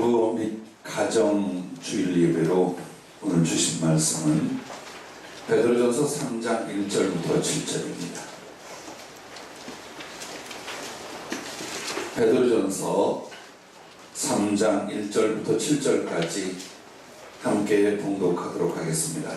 부부 및 가정 주일 예배로 오늘 주신 말씀은 베드로전서 3장 1절부터 7절입니다. 베드로전서 3장 1절부터 7절까지 함께 봉독하도록 하겠습니다.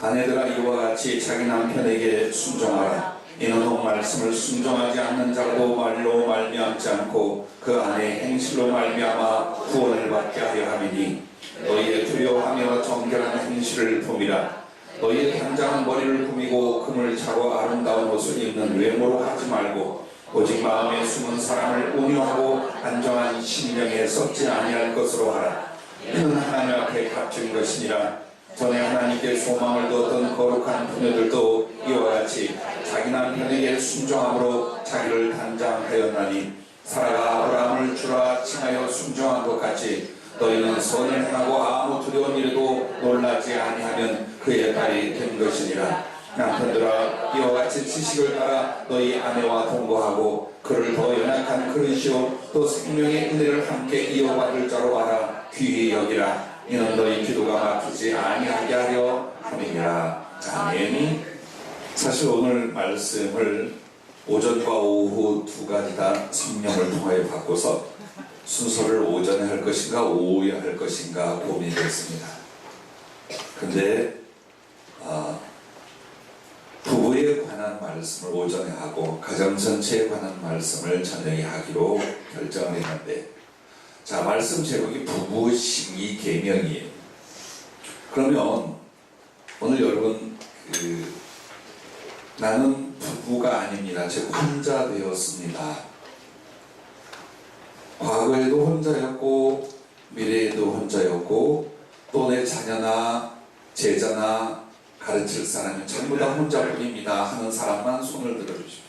아내들아, 이와 같이 자기 남편에게 순종하라. 이는 온 말씀을 순종하지 않는 자도 말로 말미암지 않고 그 안에 행실로 말미암아 구원을 받게 하려 함이니, 너희의 두려워하며 정결한 행실을 품이라. 너희의 당장은 머리를 꾸미고 금을 차고 아름다운 옷을 입는 외모로 하지 말고, 오직 마음에 숨은 사람을 온유하고 안정한 심령에 썩지 아니할 것으로 하라. 이는 하나님 앞에 값진 것이니라. 전에 하나님께 소망을 두었던 거룩한 부녀들도 이와 같이 자기 남편에게 순종함으로 자기를 단장하였나니, 사라가 아브라함을 주라 칭하여 순종한 것 같이 너희는 선을 행하고 아무 두려운 일에도 놀라지 아니하면 그의 딸이 된 것이니라. 남편들아, 이와 같이 지식을 따라 너희 아내와 동거하고 그를 더 연약한 그릇이요 또 생명의 은혜를 함께 이어받을 자로 알아 귀히 여기라. 이는 너희 기도가 막히지 아니하게 하려 함이니라. 아멘. 사실 오늘 말씀을 오전과 오후 두 가지 다 성령을 통하여 바꿔서 순서를 오전에 할 것인가 오후에 할 것인가 고민이 됐습니다. 근데 부부에 관한 말씀을 오전에 하고 가정 전체에 관한 말씀을 저녁에 하기로 결정을 했는데, 자, 말씀 제목이 부부 심기 계명이에요. 그러면 오늘 여러분 나는 부부가 아닙니다. 즉 혼자 되었습니다. 과거에도 혼자였고 미래에도 혼자였고 또 내 자녀나 제자나 가르칠 사람은 전부 다 혼자뿐입니다 하는 사람만 손을 들어주십시오.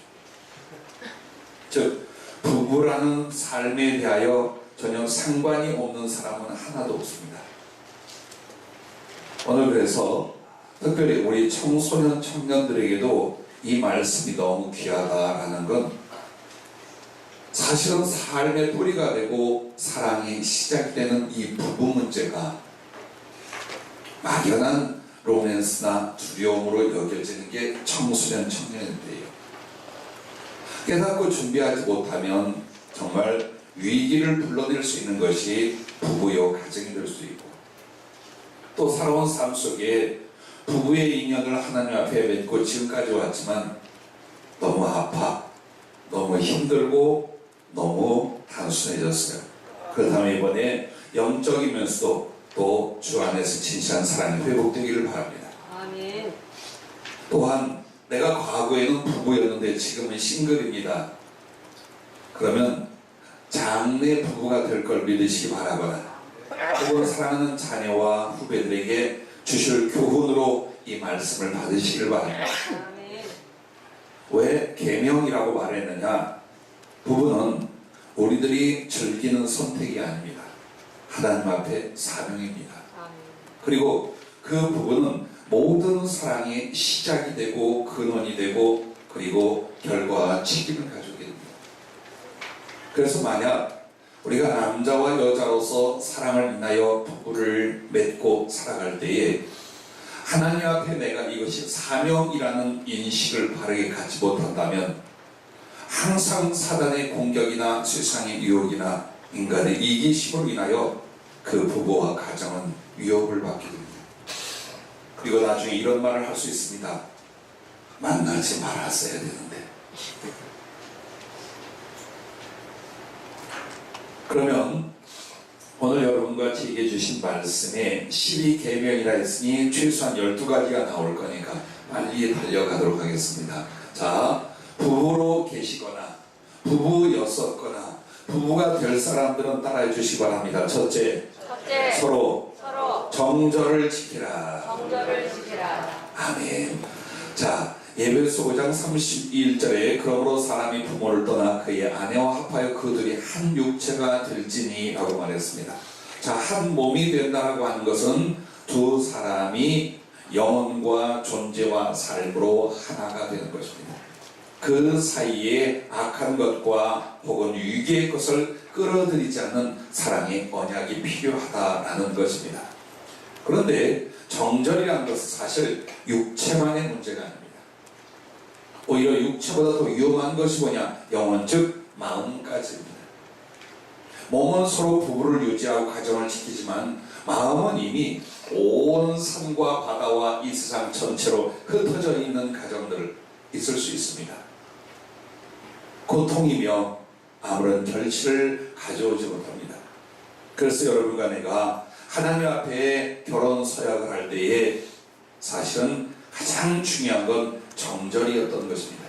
즉 부부라는 삶에 대하여 전혀 상관이 없는 사람은 하나도 없습니다. 오늘 그래서 특별히 우리 청소년 청년들에게도 이 말씀이 너무 귀하다라는 건, 사실은 삶의 뿌리가 되고 사랑이 시작되는 이 부부 문제가 막연한 로맨스나 두려움으로 여겨지는 게 청소년 청년인데요. 깨닫고 준비하지 못하면 정말 위기를 불러낼 수 있는 것이 부부요 가정이 될 수 있고, 또 살아온 삶 속에 부부의 인연을 하나님 앞에 맺고 지금까지 왔지만 너무 아파, 너무 힘들고 너무 단순해졌어요. 그렇다면 이번에 영적이면서도 또 주 안에서 진실한 사랑이 회복되기를 바랍니다. 아멘. 또한 내가 과거에는 부부였는데 지금은 싱글입니다. 그러면 장래 부부가 될 걸 믿으시기 바라거나, 혹은 사랑하는 자녀와 후배들에게 주실 교훈으로 이 말씀을 받으시길 바랍니다. 왜 계명이라고 말했느냐? 부부는 우리들이 즐기는 선택이 아닙니다. 하나님 앞에 사명입니다. 그리고 그 부부는 모든 사랑의 시작이 되고 근원이 되고 그리고 결과와 책임을 가지게 됩니다. 그래서 만약 우리가 남자와 여자로서 사랑을 인하여 부부를 맺고 살아갈 때에 하나님 앞에 내가 이것이 사명이라는 인식을 바르게 갖지 못한다면 항상 사단의 공격이나 세상의 유혹이나 인간의 이기심으로 인하여 그 부부와 가정은 위협을 받게 됩니다. 그리고 나중에 이런 말을 할 수 있습니다. 만나지 말았어야 되는데. 그러면 오늘 여러분과 제게 주신 말씀에 12계명이라 했으니 최소한 12가지가 나올 거니까 빨리 달려가도록 하겠습니다. 자, 부부로 계시거나 부부였었거나 부부가 될 사람들은 따라해 주시기 바랍니다. 첫째, 서로 정절을 지키라. 아멘. 자, 에베소 5장 31절에 그러므로 사람이 부모를 떠나 그의 아내와 합하여 그들이 한 육체가 될지니 라고 말했습니다. 자, 한 몸이 된다고 하는 것은 두 사람이 영혼과 존재와 삶으로 하나가 되는 것입니다. 그 사이에 악한 것과 혹은 위기의 것을 끌어들이지 않는 사랑의 언약이 필요하다라는 것입니다. 그런데 정절이라는 것은 사실 육체만의 문제가 아닙니다. 오히려 육체보다 더 위험한 것이 뭐냐? 영혼, 즉 마음까지입니다. 몸은 서로 부부를 유지하고 가정을 지키지만 마음은 이미 온 산과 바다와 이 세상 전체로 흩어져 있는 가정들 있을 수 있습니다. 고통이며 아무런 결실을 가져오지 못합니다. 그래서 여러분과 내가 하나님 앞에 결혼 서약을 할 때에 사실은 가장 중요한 건 정절이었던 것입니다.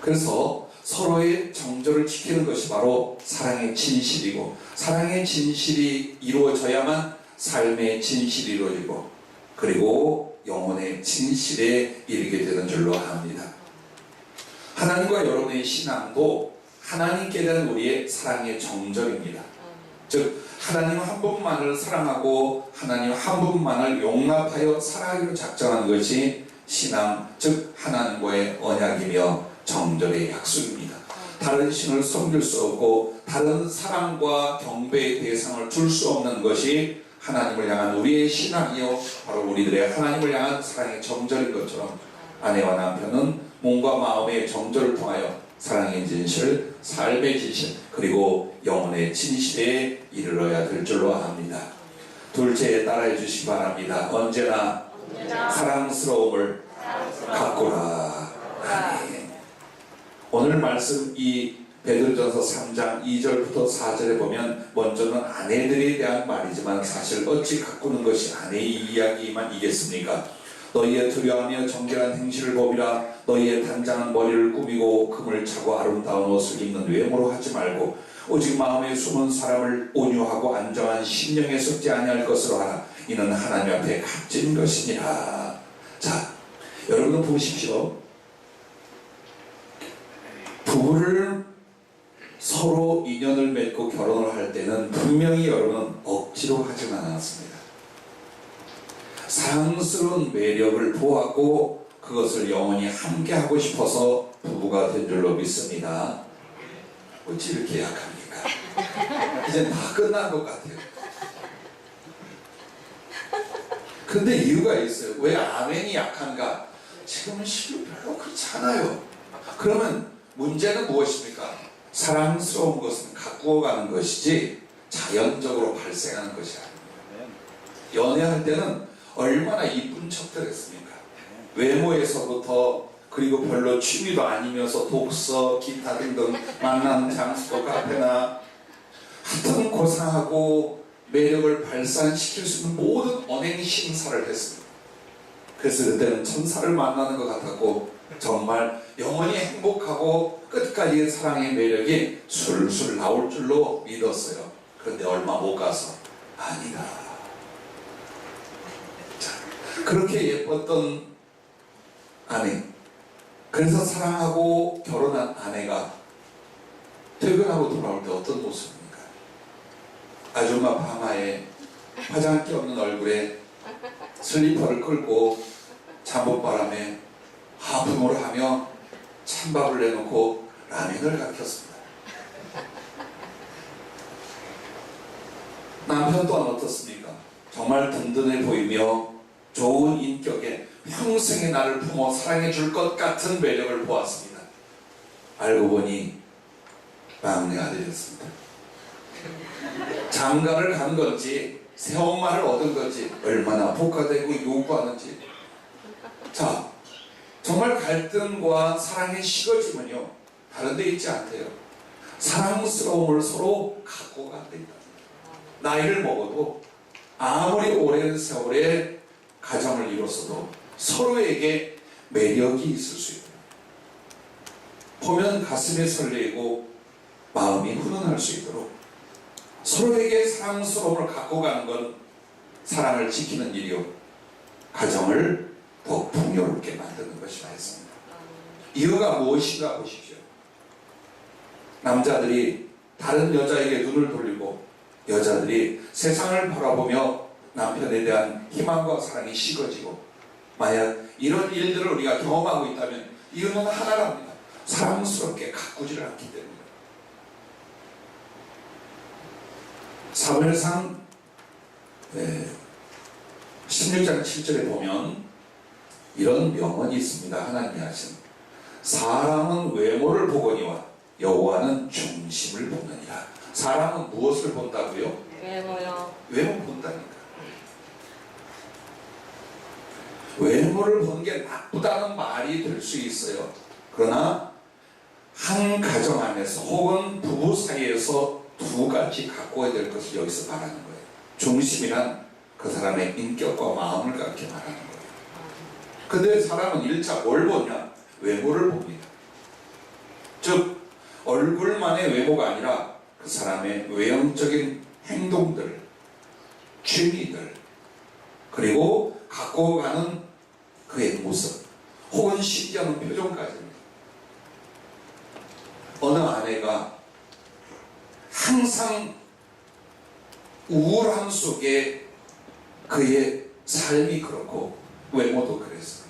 그래서 서로의 정절을 지키는 것이 바로 사랑의 진실이고, 사랑의 진실이 이루어져야만 삶의 진실이 이루어지고, 그리고 영혼의 진실에 이르게 되는 줄로 압니다. 하나님과 여러분의 신앙도 하나님께 대한 우리의 사랑의 정절입니다. 즉 하나님 한 분만을 사랑하고 하나님 한 분만을 용납하여 살아가기로 작정한 것이 신앙, 즉 하나님과의 언약이며 정절의 약속입니다. 다른 신을 섬길 수 없고 다른 사랑과 경배의 대상을 줄 수 없는 것이 하나님을 향한 우리의 신앙이요, 바로 우리들의 하나님을 향한 사랑의 정절인 것처럼 아내와 남편은 몸과 마음의 정절을 통하여 사랑의 진실, 삶의 진실, 그리고 영혼의 진실에 이르러야 될 줄로 압니다. 둘째에 따라해 주시기 바랍니다. 언제나 사랑스러움을 가꾸라. 아멘. 오늘 말씀 이 베드로전서 3장 2절부터 4절에 보면 먼저는 아내들에 대한 말이지만 사실 어찌 가꾸는 것이 아내의 이야기만 이겠습니까? 너희의 두려워하며 정결한 행실을 보이라. 너희의 단장한 머리를 꾸미고 금을 차고 아름다운 옷을 입는 외모로 하지 말고 오직 마음에 숨은 사람을 온유하고 안정한 심령에 썩지 아니할 것으로 하라. 이는 하나님 앞에 값진 것이니라. 자, 여러분 보십시오. 부부를 서로 인연을 맺고 결혼을 할 때는 분명히 여러분은 억지로 하진 않았습니다. 사랑스러운 매력을 보았고 그것을 영원히 함께하고 싶어서 부부가 된 줄로 믿습니다. 어찌 이렇게 약합니까? 이제 다 끝난 것 같아요. 근데 이유가 있어요. 왜 아멘이 약한가? 지금은 실로 별로 그렇지 않아요. 그러면 문제는 무엇입니까? 사랑스러운 것은 가꾸어가는 것이지 자연적으로 발생하는 것이 아닙니다. 연애할 때는 얼마나 이쁜 척들 했습니까? 외모에서부터, 그리고 별로 취미도 아니면서 독서, 기타 등등 만나는 장소도 카페나 하여튼 고상하고 매력을 발산시킬 수 있는 모든 언행 심사를 했습니다. 그래서 그때는 천사를 만나는 것 같았고 정말 영원히 행복하고 끝까지 사랑의 매력이 술술 나올 줄로 믿었어요. 그런데 얼마 못 가서 아니다. 자, 그렇게 예뻤던 아내, 그래서 사랑하고 결혼한 아내가 퇴근하고 돌아올 때 어떤 모습입니까? 아줌마 파마에 화장기 없는 얼굴에 슬리퍼를 끌고 잠옷바람에 하품을 하며 찬밥을 내놓고 라면을 가켰습니다. 남편 또한 어떻습니까? 정말 든든해 보이며 좋은 인격에 평생에 나를 품어 사랑해 줄 것 같은 매력을 보았습니다. 알고 보니 막내 아들이었습니다. 장가를 간 건지 새엄마를 얻은 건지 얼마나 복화되고 요구하는지. 자, 정말 갈등과 사랑의 식어짐은요 다른 데 있지 않대요. 사랑스러움을 서로 갖고 간답니다. 나이를 먹어도 아무리 오랜 세월에 가정을 이뤘어도 서로에게 매력이 있을 수 있어요. 보면 가슴이 설레고 마음이 훈훈할 수 있도록 서로에게 사랑스러움을 갖고 가는 건 사랑을 지키는 일이요, 가정을 더 풍요롭게 만드는 것이라 했습니다. 이유가 무엇인가 보십시오. 남자들이 다른 여자에게 눈을 돌리고 여자들이 세상을 바라보며 남편에 대한 희망과 사랑이 식어지고, 만약 이런 일들을 우리가 경험하고 있다면 이유는 하나랍니다. 사랑스럽게 가꾸지를 않기 때문에. 사무엘상 16장 7절에 보면 이런 명언이 있습니다. 하나님이 하신 사람은 외모를 보거니와 여호와는 중심을 보느니라. 사람은 무엇을 본다고요? 외모요. 외모 본다니까. 외모를 보는 게 나쁘다는 말이 될 수 있어요. 그러나 한 가정 안에서 혹은 부부 사이에서 두 가지 갖고야 될 것을 여기서 말하는 거예요. 중심이란 그 사람의 인격과 마음을 갖게 말하는 거예요. 근데 사람은 1차 뭘 보냐? 외모를 봅니다. 즉 얼굴만의 외모가 아니라 그 사람의 외형적인 행동들, 취미들, 그리고 갖고 가는 그의 모습, 혹은 심지어는 표정까지입니다. 어느 아내가 항상 우울함 속에 그의 삶이 그렇고 외모도 그랬어요.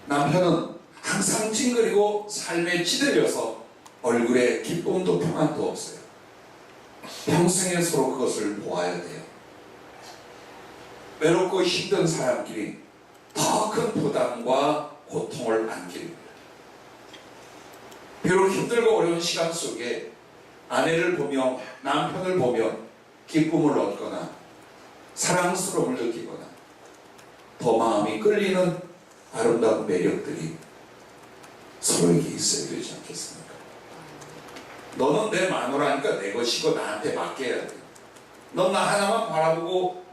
남편은 항상 찡그리고 삶에 찌들려서 얼굴에 기쁨도 평안도 없어요. 평생에 서로 그것을 보아야 돼요. 외롭고 힘든 사람끼리 더 큰 부담과 고통을 안깁니다. 비록 힘들고 어려운 시간 속에 아내를 보며 남편을 보며 기쁨을 얻거나 사랑스러움을 느끼거나 더 마음이 끌리는 아름다운 매력들이 서로에게 있어야 되지 않겠습니까? 너는 내 마누라니까 내 것이고 나한테 맡겨야 돼. 넌 나 하나만 바라보고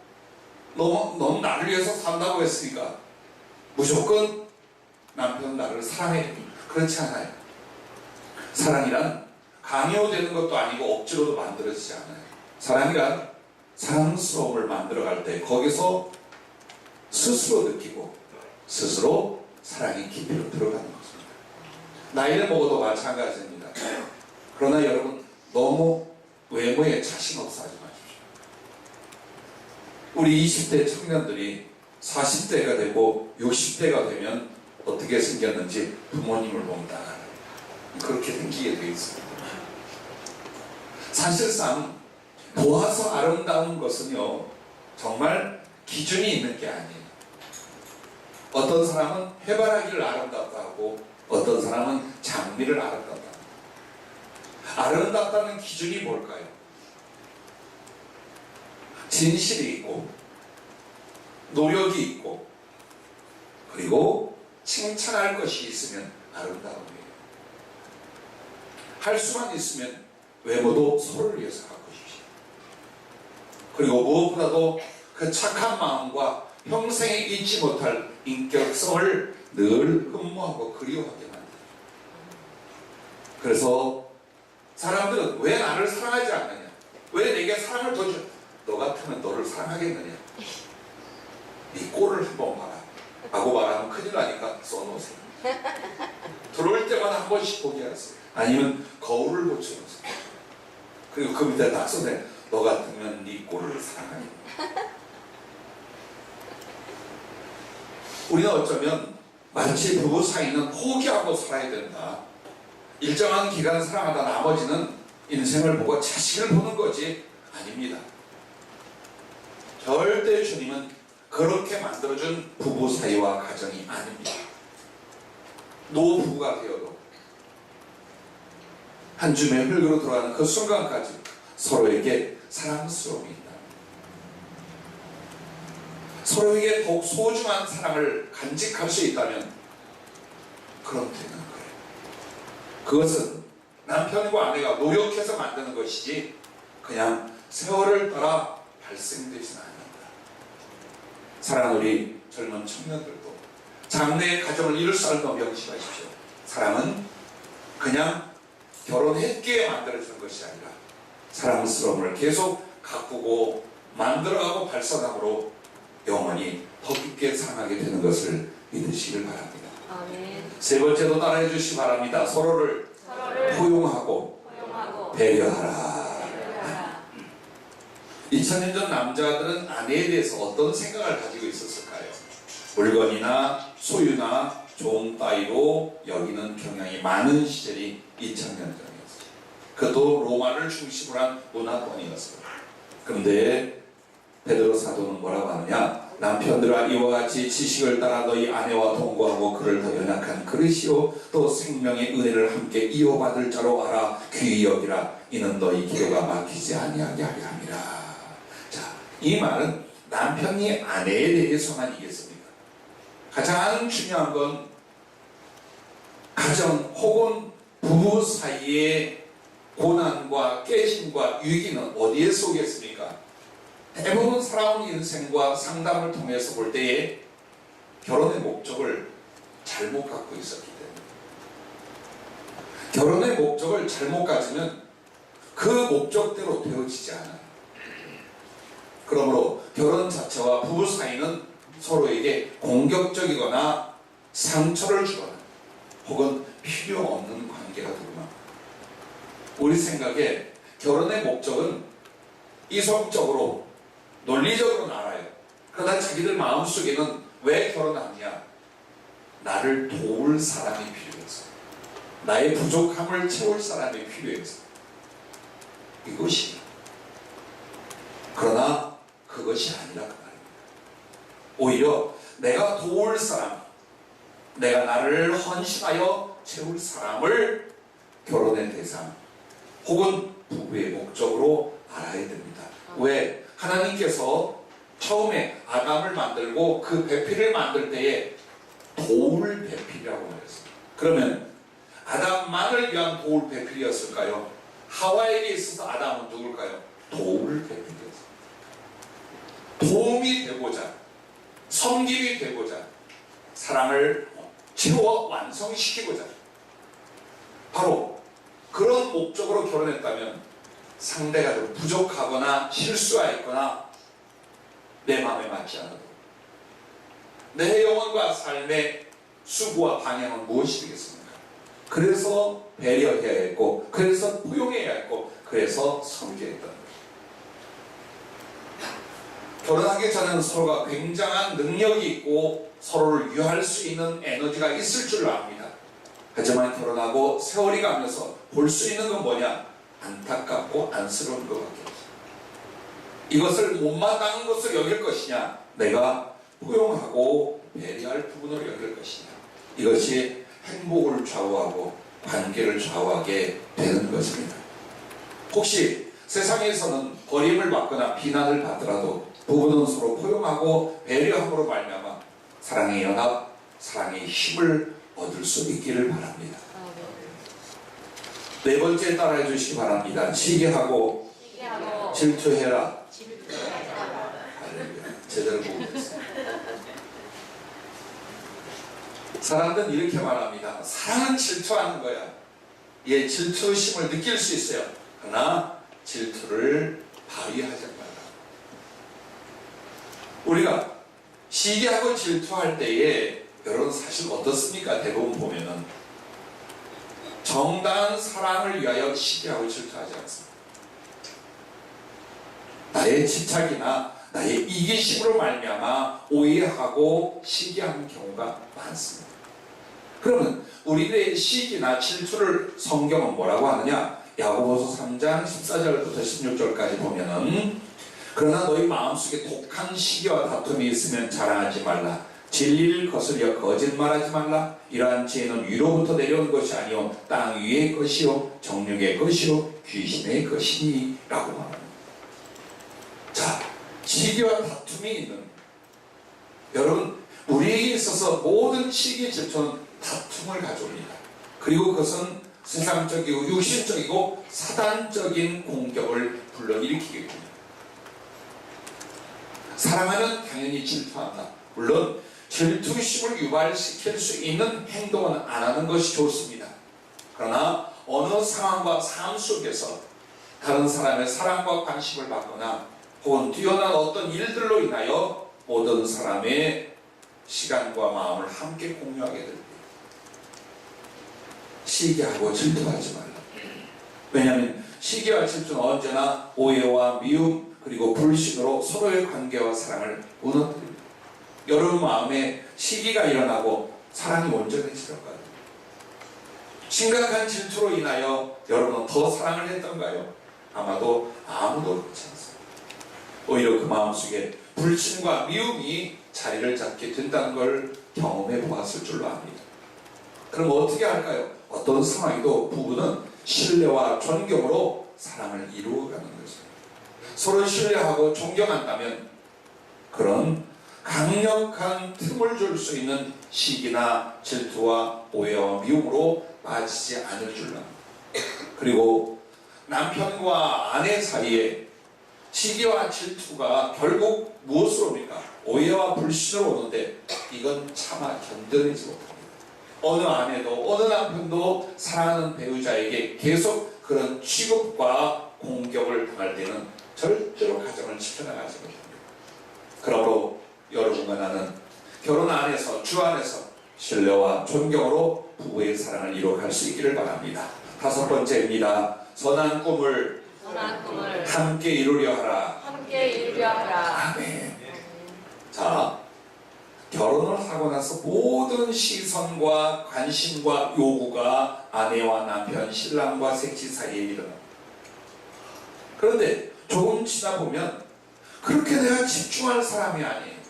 넌 나를 위해서 산다고 했으니까 무조건 남편 나를 사랑해. 그렇지 않아요. 사랑이란 강요되는 것도 아니고 억지로도 만들어지지 않아요. 사랑이란 사랑스러움을 만들어갈 때 거기서 스스로 느끼고 스스로 사랑의 깊이로 들어가는 것입니다. 나이를 먹어도 마찬가지입니다. 그러나 여러분 너무 외모에 자신 없어 하지 마십시오. 우리 20대 청년들이 40대가 되고 60대가 되면 어떻게 생겼는지 부모님을 본다. 그렇게 생기게 되어 있습니다. 사실상 보아서 아름다운 것은요 정말 기준이 있는 게 아니에요. 어떤 사람은 해바라기를 아름답다 하고 어떤 사람은 장미를 아름답다. 아름답다는 기준이 뭘까요? 진실이 있고 노력이 있고 그리고 칭찬할 것이 있으면 아름다움이에요. 할 수만 있으면 외모도 서로를 위해서 가꾸십시오. 그리고 무엇보다도 그 착한 마음과 평생에 잊지 못할 인격성을 늘 흠모하고 그리워하게 만듭니다. 그래서 사람들은 왜 나를 사랑하지 않느냐? 왜 내게 사랑을 더 줘? 너 같으면 너를 사랑하겠느냐? 네 꼴을 한번 봐라 라고 말하면 큰일 나니까 써놓으세요. 들어올 때마다 한 번씩 보게 하세요. 아니면 거울을 붙여놓으세요. 그리고 그 밑에 딱 써내 너 같으면 네 꼴을 사랑하겠느냐? 우리는 어쩌면 마치 부부 사이는 포기하고 살아야 된다. 일정한 기간 사랑하다 나머지는 인생을 보고 자식을 보는 거지 아닙니다. 절대 주님은 그렇게 만들어준 부부 사이와 가정이 아닙니다. 노부부가 되어도 한 줌의 흙으로 돌아가는 그 순간까지 서로에게 사랑스러움이 있다. 서로에게 더욱 소중한 사랑을 간직할 수 있다면 그럼 되는 거예요. 그것은 남편과 아내가 노력해서 만드는 것이지 그냥 세월을 따라 발생되지는 않는다. 사랑하는 우리 젊은 청년들도 장래의 가정을 이룰 사람도 명심하십시오. 사랑은 그냥 결혼했기에 만들어지는 것이 아니라 사랑스러움을 계속 가꾸고 만들어가고 발산함으로 영원히 더 깊게 사랑하게 되는 것을 믿으시길 바랍니다. 아멘. 세 번째도 따라해 주시기 바랍니다. 서로를 포용하고 배려하라. 2000년 전 남자들은 아내에 대해서 어떤 생각을 가지고 있었을까요? 물건이나 소유나 종 따위로 여기는 경향이 많은 시절이 2000년 전이었어요. 그것도 로마를 중심으로 한 문화권이었어요. 그런데 베드로 사도는 뭐라고 하느냐? 남편들아 이와 같이 지식을 따라 너희 아내와 동거하고 그를 더 연약한 그릇이요 또 생명의 은혜를 함께 이어받을 자로 알아 귀히 여기라. 이는 너희 기도가 막히지 아니하게 하려 함이라. 자, 이 말은 남편이 아내에 대해서만 이겠습니까? 가장 중요한 건 가정 혹은 부부 사이의 고난과 깨짐과 위기는 어디에서 오겠습니까? 대부분 살아온 인생과 상담을 통해서 볼 때에 결혼의 목적을 잘못 갖고 있었기 때문에, 결혼의 목적을 잘못 가지면 그 목적대로 되어지지 않아요. 그러므로 결혼 자체와 부부 사이는 서로에게 공격적이거나 상처를 주거나 혹은 필요 없는 관계가 되거나, 우리 생각에 결혼의 목적은 이성적으로 논리적으로는 알아요. 그러나 자기들 마음속에는 왜 결혼하느냐? 나를 도울 사람이 필요해서, 나의 부족함을 채울 사람이 필요해서, 이것이. 그러나 그것이 아니라 그 말입니다. 오히려 내가 도울 사람, 내가 나를 헌신하여 채울 사람을 결혼의 대상 혹은 부부의 목적으로 알아야 됩니다. 왜? 하나님께서 처음에 아담을 만들고 그 배필을 만들 때에 도울 배필이라고 말했습니다. 그러면 아담만을 위한 도울 배필이었을까요? 하와에게 있어서 아담은 누굴까요? 도울 배필이었습니다. 도움이 되고자, 섬김이 되고자, 사랑을 채워 완성시키고자, 바로 그런 목적으로 결혼했다면 상대가 좀 부족하거나 실수가 있거나 내 마음에 맞지 않아도 내 영혼과 삶의 수고와 방향은 무엇이 되겠습니까? 그래서 배려해야 했고, 그래서 포용해야 했고, 그래서 섬겨야 했던 거예요. 결혼하기 전에는 서로가 굉장한 능력이 있고 서로를 유할 수 있는 에너지가 있을 줄 압니다. 하지만 결혼하고 세월이 가면서 볼 수 있는 건 뭐냐? 안타깝고 안쓰러운 것밖에 없어요. 이것을 못마땅한 것으로 여길 것이냐, 내가 포용하고 배려할 부분으로 여길 것이냐, 이것이 행복을 좌우하고 관계를 좌우하게 되는 것입니다. 혹시 세상에서는 버림을 받거나 비난을 받더라도 부부는 서로 포용하고 배려함으로 말미암아 사랑의 연합, 사랑의 힘을 얻을 수 있기를 바랍니다. 네 번째 따라해 주시기 바랍니다. 시기하고 질투해라. 제대로 보고 있습니다. 사람들은 이렇게 말합니다. 사랑은 질투하는 거야. 예, 질투심을 느낄 수 있어요. 그러나 질투를 발휘하지 말라. 우리가 시기하고 질투할 때에 여러분 사실 어떻습니까? 대부분 보면은 정당한 사랑을 위하여 시기하고 질투하지 않습니다. 나의 집착이나 나의 이기심으로 말미암아 오해하고 시기하는 경우가 많습니다. 그러면 우리들의 시기나 질투를 성경은 뭐라고 하느냐? 야고보서 3장 14절부터 16절까지 보면은, 그러나 너희 마음속에 독한 시기와 다툼이 있으면 자랑하지 말라. 진리를 거스려 거짓말하지 말라. 이러한 지혜는 위로부터 내려온 것이 아니요 땅 위의 것이요 정욕의 것이요 귀신의 것이니 라고 말합니다. 자, 시기와 다툼이 있는, 여러분, 우리에게 있어서 모든 시기 질투는 다툼을 가져옵니다. 그리고 그것은 세상적이고 육신적이고 사단적인 공격을 불러일으키게 됩니다. 사랑하면 당연히 질투한다. 물론 질투심을 유발시킬 수 있는 행동은 안 하는 것이 좋습니다. 그러나 어느 상황과 삶 속에서 다른 사람의 사랑과 관심을 받거나 혹은 뛰어난 어떤 일들로 인하여 모든 사람의 시간과 마음을 함께 공유하게 될 때 시기하고 질투하지 말라. 왜냐하면 시기와 질투는 언제나 오해와 미움 그리고 불신으로 서로의 관계와 사랑을 무너뜨립니다. 여러분 마음에 시기가 일어나고 사랑이 온전해지던가요? 심각한 질투로 인하여 여러분은 더 사랑을 했던가요? 아마도 아무도 그렇지 않습니다. 오히려 그 마음속에 불신과 미움이 자리를 잡게 된다는 걸 경험해 보았을 줄로 압니다. 그럼 어떻게 할까요? 어떤 상황에도 부부는 신뢰와 존경으로 사랑을 이루어가는 것입니다. 서로 신뢰하고 존경한다면 그런 강력한 틈을 줄 수 있는 시기나 질투와 오해와 미움으로 빠지지 않을 줄로 압니다. 그리고 남편과 아내 사이에 시기와 질투가 결국 무엇으로 옵니까? 오해와 불신으로 오는데 이건 차마 견뎌내지 못합니다. 어느 아내도 어느 남편도 사랑하는 배우자에게 계속 그런 취급과 공격을 당할 때는 절대로 가정을 지켜나가지 못합니다. 그러므로 여러분과 나는 결혼 안에서 주 안에서 신뢰와 존경으로 부부의 사랑을 이루어갈 수 있기를 바랍니다. 다섯 번째입니다. 선한 꿈을 함께 이루려 하라. 아멘. 자, 결혼을 하고 나서 모든 시선과 관심과 요구가 아내와 남편, 신랑과 색시 사이에 일어납니다. 그런데 조금 지나 보면 그렇게 내가 집중할 사람이 아니에요.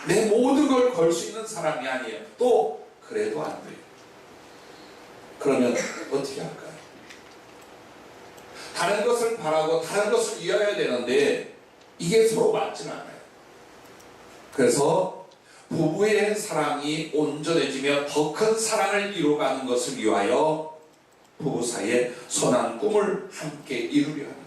내 모든 걸 걸 수 있는 사람이 아니에요. 또 그래도 안 돼요. 그러면 어떻게 할까요? 다른 것을 바라고 다른 것을 이해해야 되는데 이게 서로 맞지는 않아요. 그래서 부부의 사랑이 온전해지며 더 큰 사랑을 이루어가는 것을 위하여 부부 사이에 선한 꿈을 함께 이루려 합니다.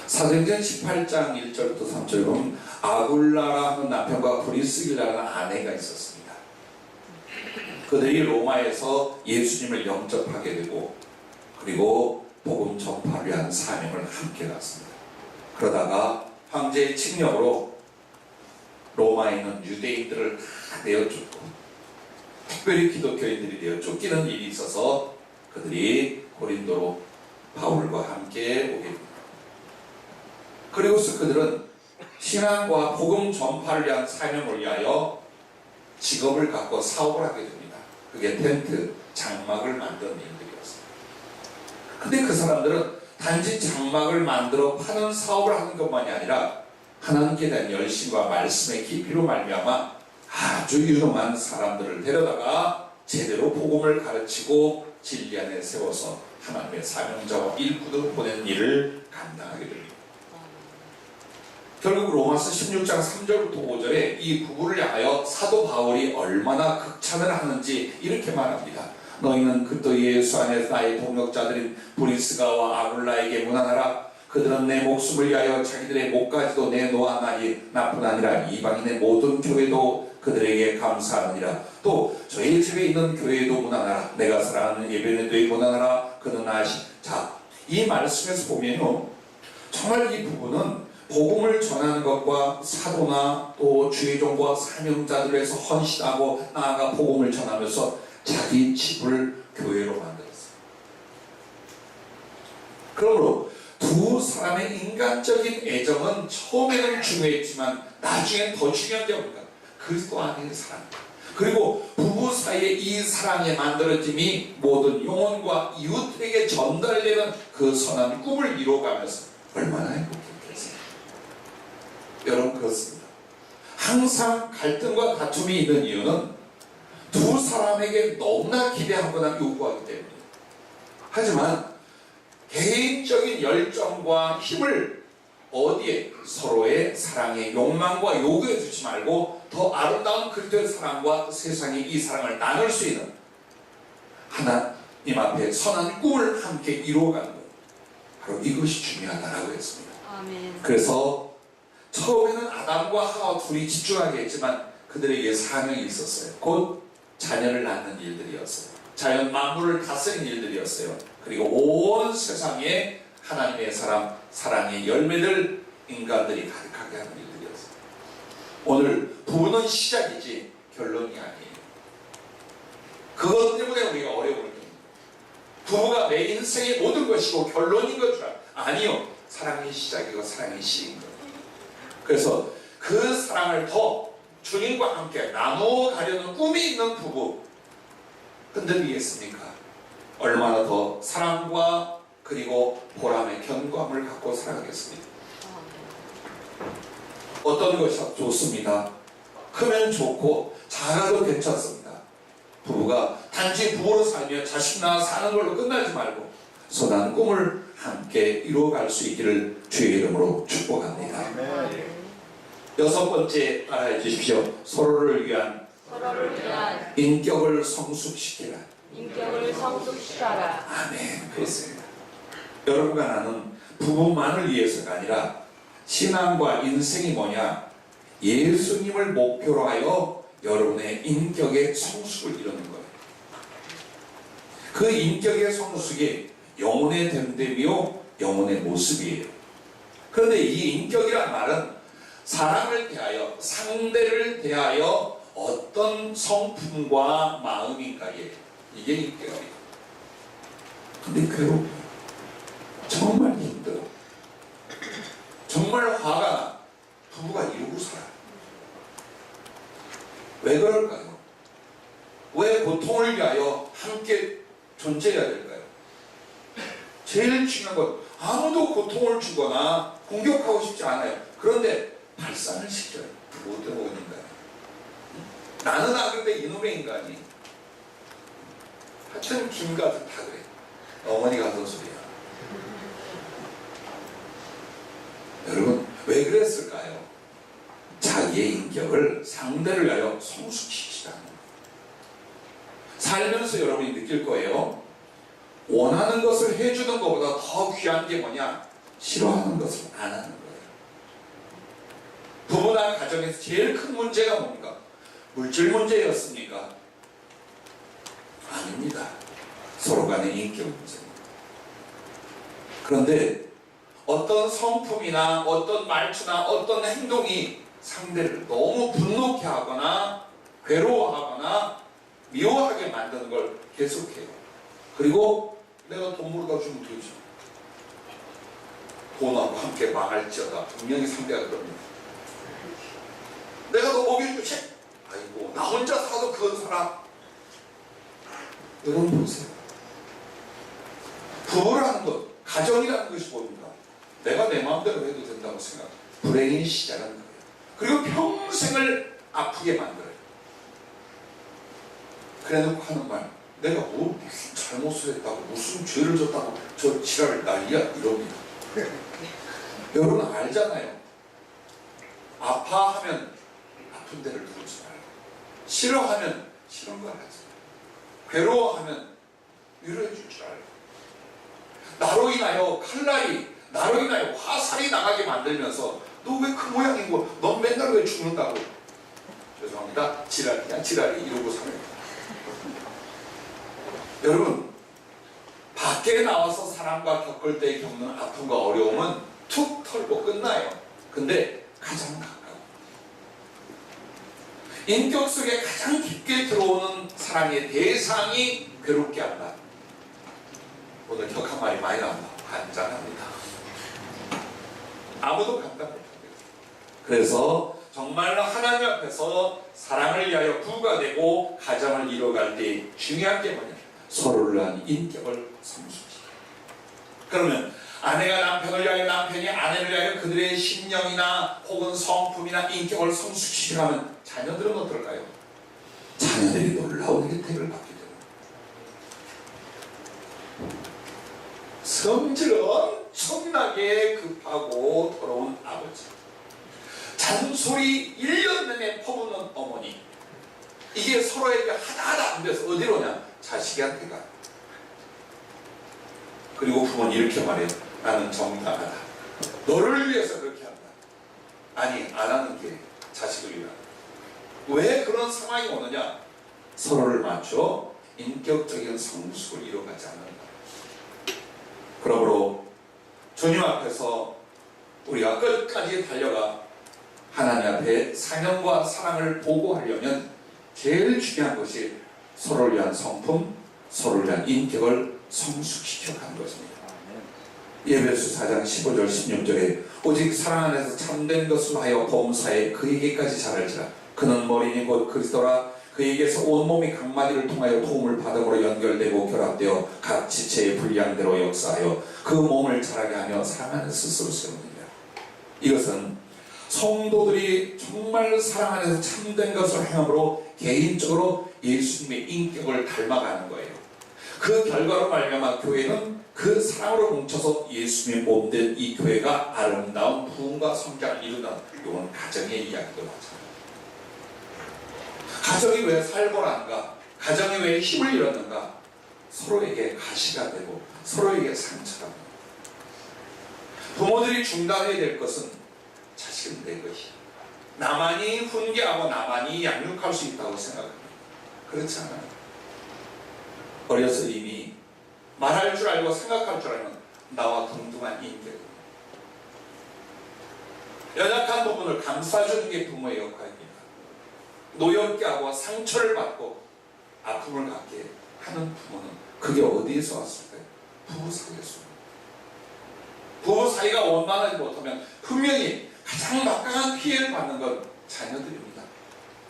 사도행전 18장 1절부터 3절 보면 아굴라라 하는 남편과 브리스길라라는 아내가 있었습니다. 그들이 로마에서 예수님을 영접하게 되고 그리고 복음 전파를 위한 사명을 함께 갔습니다. 그러다가 황제의 칙령으로 로마에 있는 유대인들을 다 내어 쫓고 특별히 기독교인들이 내어 쫓기는 일이 있어서 그들이 고린도로 바울과 함께 오게 됩니다. 그리고서 그들은 신앙과 복음 전파를 위한 사명을 위하여 직업을 갖고 사업을 하게 됩니다. 그게 텐트, 장막을 만드는 일들이었습니다. 근데 그 사람들은 단지 장막을 만들어 파는 사업을 하는 것만이 아니라 하나님께 대한 열심과 말씀의 깊이로 말미암아 아주 유능한 사람들을 데려다가 제대로 복음을 가르치고 진리 안에 세워서 하나님의 사명자와 일꾼을 보내는 일을 감당하게 됩니다. 결국 로마서 16장 3절부터 5절에 이 부부를 향하여 사도 바울이 얼마나 극찬을 하는지 이렇게 말합니다. 너희는 그리스도 예수 안에서 나의 동역자들인 브리스가와 아굴라에게 문안하라. 그들은 내 목숨을 위하여 자기들의 목까지도 내놓았나니 나뿐 아니라 이방인의 모든 교회도 그들에게 감사하느니라. 또 저희 집에 있는 교회도 문안하라. 내가 사랑하는 예배인에도 문안하라. 그는 아시. 자, 이 말씀에서 보면요, 정말 이 부부는 복음을 전하는 것과 사도나 또 주의 종과 사명자들에서 헌신하고 나아가 복음을 전하면서 자기 집을 교회로 만들었어요. 그러므로 두 사람의 인간적인 애정은 처음에는 중요했지만 나중엔 더 중요한 게 뭡니까? 그리스도 안의 사랑. 그리고 부부 사이의 이 사랑의 만들어짐이 모든 영혼과 이웃에게 전달되는 그 선한 꿈을 이루어가면서 얼마나 행복했겠어요. 여러분, 그렇습니다. 항상 갈등과 다툼이 있는 이유는 두 사람에게 너무나 기대하거나 요구하기 때문입니다. 하지만 개인적인 열정과 힘을 어디에? 서로의 사랑의 욕망과 요구에 두지 말고 더 아름다운 그리스도의 사랑과 세상에 이 사랑을 나눌 수 있는 하나님 앞에 선한 꿈을 함께 이루어가는 것, 바로 이것이 중요하다고 했습니다. 아멘. 그래서 처음에는 아담과 하와 둘이 집중하게 했지만 그들에게 사명이 있었어요. 곧 자녀를 낳는 일들이었어요. 자연 만물을 다스리는 일들이었어요. 그리고 온 세상에 하나님의 사랑, 사랑의 열매들 인간들이 가득하게 하는 일들이었어요. 오늘 부부는 시작이지 결론이 아니에요. 그것 때문에 우리가 어려움을 겪는 부부가 내 인생의 모든 것이고 결론인 것 줄 알아요. 아니요. 사랑의 시작이고 사랑의 시인 거예요. 그래서 그 사랑을 더 주님과 함께 나누어가려는 꿈이 있는 부부 흔들리겠습니까? 얼마나 더 사랑과 그리고 보람의 견고함을 갖고 살아가겠습니까? 어떤 것이 좋습니다. 크면 좋고 작아도 괜찮습니다. 부부가 단지 부부로 살며 자식 낳아 사는 걸로 끝나지 말고 선한 꿈을 함께 이루어갈 수 있기를 주의 이름으로 축복합니다. 여섯 번째 알아해 주십시오. 서로를 위한 인격을 성숙시키라. 아멘. 그렇습니다. 여러분과 나는 부부만을 위해서가 아니라 신앙과 인생이 뭐냐? 예수님을 목표로 하여 여러분의 인격의 성숙을 이루는 거예요. 그 인격의 성숙이 영혼의 됨됨이요 영혼의 모습이에요. 그런데 이 인격이란 말은 사람을 대하여, 상대를 대하여 어떤 성품과 마음인가에 이게 인격이에요. 근데 괴롭고 정말 힘들어. 정말 화가 나. 부부가 이러고 살아요. 왜 그럴까요? 왜 고통을 위하여 함께 존재해야 될까요? 제일 중요한 건 아무도 고통을 주거나 공격하고 싶지 않아요. 그런데 발산을 시켜요. 부부 때문인가요? 나는 안 그런데 이놈의 인간이. 하여튼 김가들 다 그래. 어머니가 하던 소리야. 여러분 왜 그랬을까요? 자기의 인격을 상대를 위하여 성숙시키시라는 거예요. 살면서 여러분이 느낄 거예요. 원하는 것을 해주는 것보다 더 귀한 게 뭐냐? 싫어하는 것을 안 하는 거예요. 부부나 가정에서 제일 큰 문제가 뭡니까? 물질 문제였습니까? 아닙니다. 서로 간의 인격 문제입니다. 그런데 어떤 성품이나 어떤 말투나 어떤 행동이 상대를 너무 분노케 하거나 괴로워하거나 미워하게 만드는 걸 계속해요. 그리고 내가 돈 벌어다 주면 되죠. 돈하고 함께 망할지어다. 분명히 상대가 그럽니다. 내가 너 먹여주지? 아이고 나 혼자 사도 그건 살아. 여러분 보세요. 부부라는 것, 가정이라는 것이 뭡니까? 내가 내 마음대로 해도 된다고 생각. 불행의 시작은 거예요. 그리고 평생을 아프게 만들어요. 그래놓고 하는 말, 내가 뭐 무슨 잘못을 했다고, 무슨 죄를 졌다고 저 지랄을 난리야 이럽니다. 여러분 알잖아요. 아파하면 아픈 데를 누르지 말고, 싫어하면 싫은 걸 하지 말고, 괴로워하면 위로해 줄 줄 알고, 나로 인하여 칼날이, 나로 인하여 화살이 나가게 만들면서 너 왜 그 모양인 거? 넌 맨날 왜 죽는다고? 죄송합니다. 지랄이야 지랄이 이러고 살아요. 여러분 밖에 나와서 사람과 겪을 때 겪는 아픔과 어려움은 툭 털고 끝나요. 근데 가장 가까워. 인격 속에 가장 깊게 들어오는 사랑의 대상이 괴롭게 한다. 오늘 격한 말이 많이 나온다. 간단합니다. 아무도 감당 못합니다. 그래서 정말로 하나님 앞에서 사랑을 위하여 부부가 되고 가정을 이루어갈 때 중요한 게 뭐냐? 서로를 위한 인격을 성숙시켜요. 그러면 아내가 남편을 위하여, 남편이 아내를 위하여 그들의 심령이나 혹은 성품이나 인격을 성숙시키려면 자녀들은 어떨까요? 자녀들이 놀라운 혜택을 받게 됩니다. 성질 엄청나게 급하고 더러운 아버지, 잔소리 1년 내내 퍼붓는 어머니, 이게 서로에게 하나하나 안 돼서 어디로 오냐? 자식한테 가. 그리고 부모는 이렇게 말해요. 나는 정당하다. 너를 위해서 그렇게 한다. 아니 안 하는 게 자식을 위하다. 왜 그런 상황이 오느냐? 서로를 맞춰 인격적인 성숙을 이뤄가지 않는다. 그러므로 주님 앞에서 우리가 끝까지 달려가 하나님 앞에 사명과 사랑을 보고하려면 제일 중요한 것이 서로를 위한 성품, 서로를 위한 인격을 성숙시켜 가는 것입니다. 예배서 4장 15절 16절에 오직 사랑 안에서 참된 것을 하여 범사에 그에게까지 자랄지라. 그는 머리니 곧 그리스도라. 그에게서 온몸이 각마디를 통하여 도움을 받음으로 연결되고 결합되어 각 지체의 분량대로 역사하여 그 몸을 자라게 하며 사랑 안에 스스로 세우느니라. 이것은 성도들이 정말 사랑 안에서 참된 것을 행함으로 개인적으로 예수님의 인격을 닮아가는 거예요. 그 결과로 말미암아 교회는 그 사랑으로 뭉쳐서 예수님의 몸된 이 교회가 아름다운 부흥과 성장을 이루는, 이건 가정의 이야기도 마찬가지입니다. 가정이 왜 살벌한가? 가정이 왜 힘을 잃었는가? 서로에게 가시가 되고 서로에게 상처가 됩니다. 부모들이 중단해야 될 것은 자식은 내 것이야. 나만이 훈계하고 나만이 양육할 수 있다고 생각합니다. 그렇지 않아요. 어려서 이미 말할 줄 알고 생각할 줄 알면 나와 동등한 인격입니다. 연약한 부분을 감싸주는 게 부모의 역할입니다. 노엽게 하고 상처를 받고 아픔을 갖게 하는 부모는 그게 어디에서 왔을까요? 부부 사이에서. 부부 사이가 원만하지 못하면 분명히 가장 막강한 피해를 받는 건 자녀들입니다.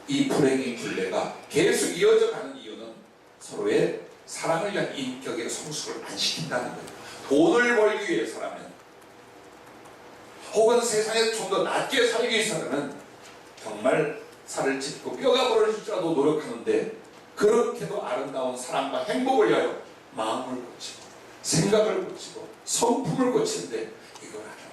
이 불행의 굴레가 계속 이어져 가는 이유는 서로의 사랑을 위한 인격의 성숙을 안 시킨다는 거예요. 돈을 벌기 위해서라면, 혹은 세상에서 좀 더 낫게 살기 위해서라면 정말 살을 찢고 뼈가 부러질지라도 노력하는데, 그렇게도 아름다운 사랑과 행복을 위하여 마음을 고치고 생각을 고치고 성품을 고치는데 이걸 안 합니다.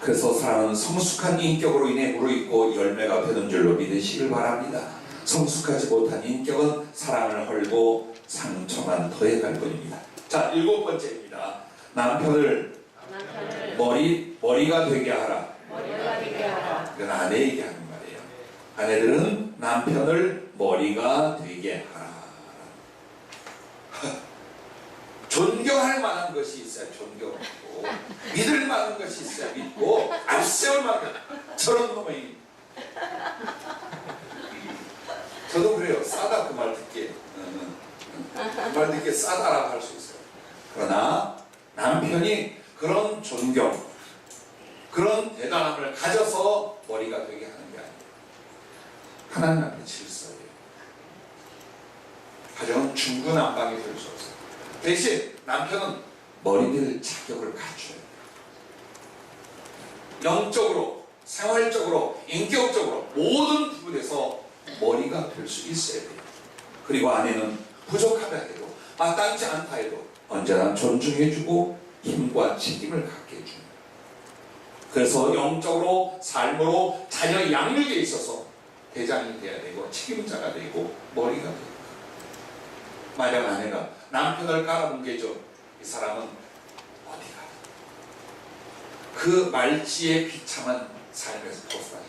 그래서 사랑은 성숙한 인격으로 인해 무르익고 열매가 되는 줄로 믿으시길 바랍니다. 성숙하지 못한 인격은 사랑을 헐고 상처만 더해갈 뿐입니다. 자, 7번째입니다. 남편을 머리가 되게 하라. 이건 아내에게 하는 말이에요. 아내들은 남편을 머리가 되게 하라. 존경할 만한 것이 있어야 존경하고, 믿을 만한 것이 있어야 믿고, 앞세울 만한 저런 놈의. 저도 그래요. 싸다 그 말 듣기에. 그 말 듣기에 싸다라고 할 수 있어요. 그러나 남편이 그런 존경, 그런 대단함을 가져서 머리가 되게 하는 게 아니에요. 하나님 앞에 질서예요. 가정은 중구난방이 될 수 없어요. 대신 남편은 머리 될 자격을 갖춰요. 영적으로, 생활적으로, 인격적으로 모든 부분에서 머리가 될 수 있어야 돼요. 그리고 아내는 부족하다 해도, 마땅치 않다 해도 언제나 존중해주고 힘과 책임을 갖게 해줍니다. 그래서 영적으로, 삶으로, 자녀 양육에 있어서 대장이 돼야 되고 책임자가 되고 머리가 되고. 만약 아내가 남편을 깔아뭉개죠. 이 사람은 어디가? 그 말지의 비참한 삶에서 벗어나죠.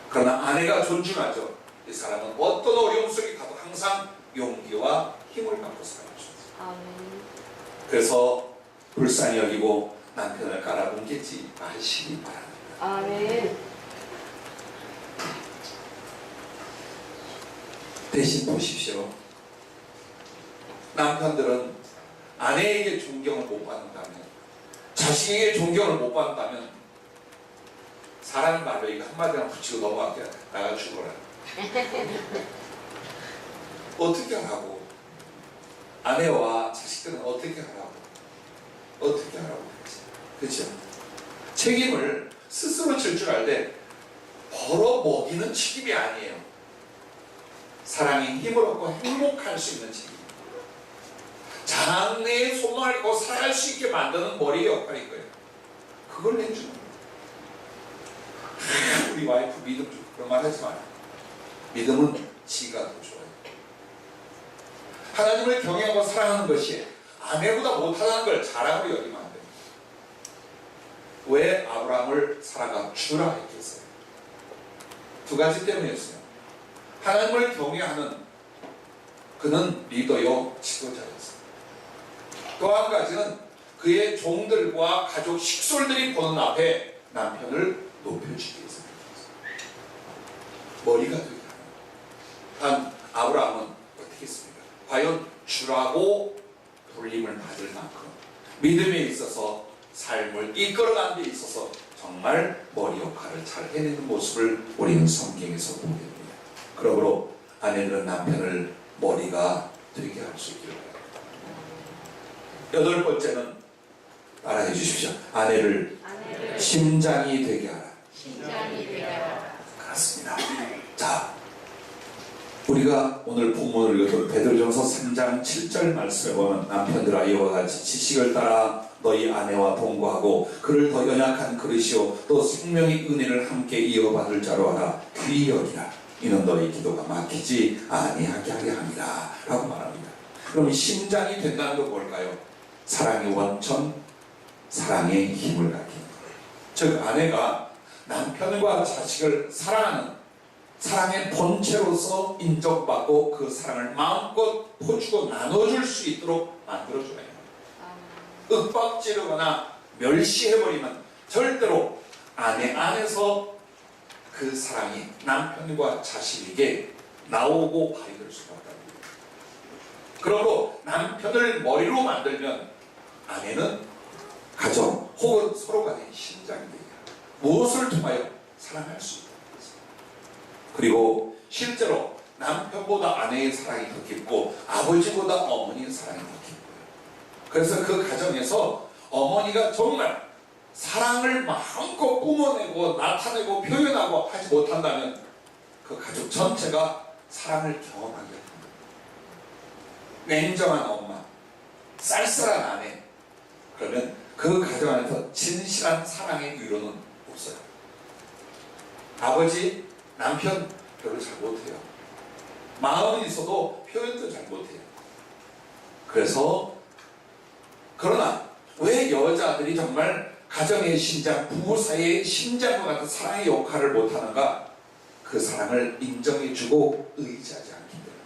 그러나 아내가 존중하죠. 이 사람은 어떤 어려움 속에 가도 항상 용기와 힘을 갖고 살아가죠. 그래서 불쌍히 여기고 남편을 깔아뭉개지 마시기 바랍니다. 아멘. 대신 보십시오. 남편들은 아내에게 존경을 못 받는다면, 자식에게 존경을 못 받는다면 사람 말로 이거 한마디만 붙이고 넘어갈게요. 나가 죽어라. 어떻게 하라고? 아내와 자식들은 어떻게 하라고? 어떻게 하라고 그러지? 그렇죠? 책임을 스스로 질 줄 알되 벌어 먹이는 책임이 아니에요. 사랑의 힘을 얻고 행복할 수 있는 책임. 장래의 소망을 갖고 살아갈 수 있게 만드는 머리의 역할인 거예요. 그걸 내주는 거예요. 우리 와이프 믿음 좀 그런 말 하지 마요. 믿음은 지가 더 좋아요. 하나님을 경외하고 사랑하는 것이 아내보다 못하다는 걸 자랑으로 여기면 안 됩니다. 왜 아브라함을 사라가 주라 했겠어요? 두 가지 때문이었어요. 하나님을 경외하는 그는 리더요 지도자였어요. 또 한 가지는 그의 종들과 가족 식솔들이 보는 앞에 남편을 높여주기 위해서 머리가 되게 하는. 단 아브라함은 어떻게 했습니까? 과연 주라고 불림을 받을 만큼 믿음에 있어서 삶을 이끌어가는 데 있어서 정말 머리 역할을 잘 해내는 모습을 우리는 성경에서 보게 됩니다. 그러므로 아내들은 남편을 머리가 되게 할 수 있기를 바랍니다. 8번째는 따라해 주십시오. 아내를 심장이 되게 하라. 그렇습니다. 자, 우리가 오늘 본문을 읽었던 베드로전서 3장 7절 말씀에 보면 남편들아 이와 같이 지식을 따라 너희 아내와 동거하고 그를 더 연약한 그릇이요 또 생명의 은혜를 함께 이어받을 자로 하라. 귀히 여기라. 이는 너희 기도가 막히지 아니하게 하려 함이라 라고 말합니다. 그럼 심장이 된다는 건 뭘까요? 사랑의 원천, 사랑의 힘을 갖게 하는 거예요. 즉 아내가 남편과 자식을 사랑하는 사랑의 본체로서 인정받고 그 사랑을 마음껏 퍼주고 나눠줄 수 있도록 만들어줘야 해요. 윽박지르거나 멸시해버리면 절대로 아내 안에서 그 사랑이 남편과 자식에게 나오고 발휘될 수가 없다는 거예요. 그러므로 남편을 머리로 만들면 아내는 가정 혹은 서로가 된 심장이 되게 무엇을 통하여 사랑할 수 있다. 그리고 실제로 남편보다 아내의 사랑이 더 깊고 아버지보다 어머니의 사랑이 더 깊고요. 그래서 그 가정에서 어머니가 정말 사랑을 마음껏 뿜어내고 나타내고 표현하고 하지 못한다면 그 가족 전체가 사랑을 경험하게 됩니다. 냉정한 엄마, 쌀쌀한 아내, 그러면 그 가정 안에서 진실한 사랑의 위로는 없어요. 아버지, 남편 별로 잘 못해요. 마음은 있어도 표현도 잘 못해요. 그러나 왜 여자들이 정말 가정의 심장, 부부 사이의 심장과 같은 사랑의 역할을 못하는가? 그 사랑을 인정해주고 의지하지 않기 때문에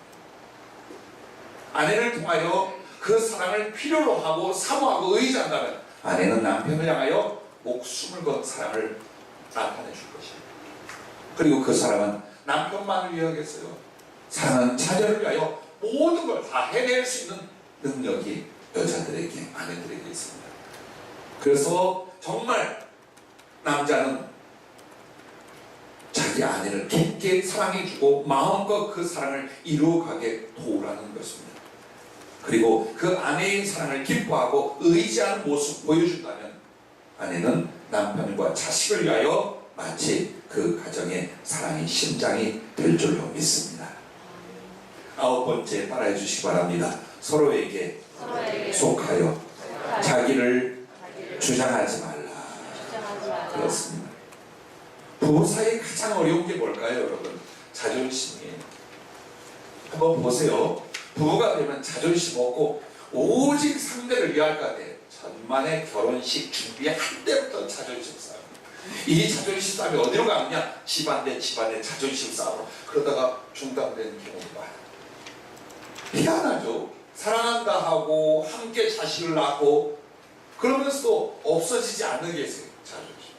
아내를 통하여 그 사랑을 필요로 하고 사모하고 의지한다면 아내는 남편을 향하여 목숨을 건 사랑을 나타내 줄 것입니다. 그리고 그 사랑은 남편만을 위하겠어요. 사랑은 자녀를 위하여 모든 걸 다 해낼 수 있는 능력이 여자들에게, 아내들에게 있습니다. 그래서 정말 남자는 자기 아내를 깊게 사랑해주고 마음껏 그 사랑을 이루어가게 도우라는 것입니다. 그리고 그 아내의 사랑을 기뻐하고 의지하는 모습 보여준다면 아내는 남편과 자식을 위하여 마치 그 가정의 사랑의 심장이 될 줄로 믿습니다. 9번째 따라해 주시기 바랍니다. 서로에게 속하여 자기를 주장하지 말라. 그렇습니다. 부부 사이에 가장 어려운 게 뭘까요, 여러분? 자존심이에요. 한번 보세요. 부부가 되면 자존심 없고 오직 상대를 위할 것 같아요. 천만의 결혼식 준비할 때부터 자존심 싸움. 이 자존심 싸움이 어디로 가느냐? 집안 대 집안의 자존심 싸움으로. 그러다가 중단되는 경우가 많아요. 희한하죠. 사랑한다 하고 함께 자식을 낳고 그러면서도 없어지지 않는 게 있어요. 자존심.